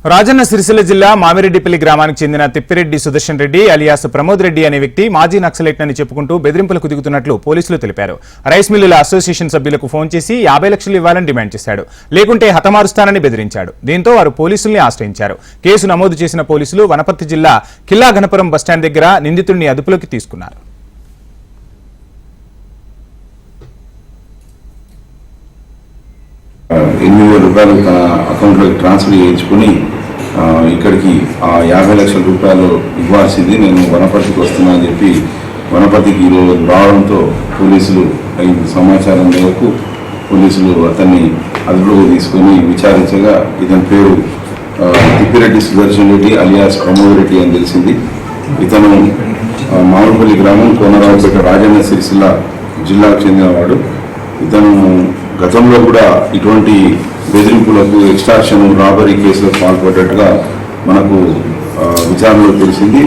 రాజన్న సిరిసిల్ల జిల్లా మామిరెడ్డిపల్లి గ్రామానికి చెందిన తిప్పిరెడ్డి సుదర్శన్ రెడ్డి అలియాస్ ప్రమోద్ రెడ్డి అనే వ్యక్తి మాజీ నక్సలైట్ అని చెప్పుకుంటూ బెదిరింపులకు దిగుతున్నట్లు పోలీసులు తెలిపారు. రైస్ మిల్లుల అసోసియేషన్ సభ్యులకు ఫోన్ చేసి 50 లక్షలు ఇవ్వాలని డిమాండ్ చేశాడు. లేకుంటే హతమారుస్తానని బెదిరించాడు. దీంతో వారు పోలీసుల్ని ఆశ్రయించారు. కేసు నమోదు చేసిన పోలీసులు వనపర్తి జిల్లా కిల్లా గణపురం బస్టాండ్ దగ్గర నిందితుడిని అదుపులోకి తీసుకున్నారు. ₹8,000 తన అకౌంట్లోకి ట్రాన్స్ఫర్ చేయించుకుని ఇక్కడికి 50 లక్షల రూపాయలు ఇవ్వాల్సింది, నేను వనపర్తికి వస్తున్నా అని చెప్పి వనపర్తికి ఈరోజు రావడంతో పోలీసులు సమాచారం మేరకు పోలీసులు అతన్ని అదుపులోకి తీసుకొని విచారించగా ఇతని పేరు తిప్పిరెడ్డి సుదర్శన్ రెడ్డి అలియాస్ ప్రమోద్ రెడ్డి అని తెలిసింది. ఇతను మామిడిపల్లి గ్రామం కోనరావుపేట రాజన్న సిరిసిల్ల జిల్లాకు చెందినవాడు. ఇతను గతంలో కూడా ఇటువంటి బెదిరింపులకు ఎక్స్టార్షన్ రాబరీ కేసులకు పాల్పడ్డట్టుగా మనకు విచారణలో తెలిసింది.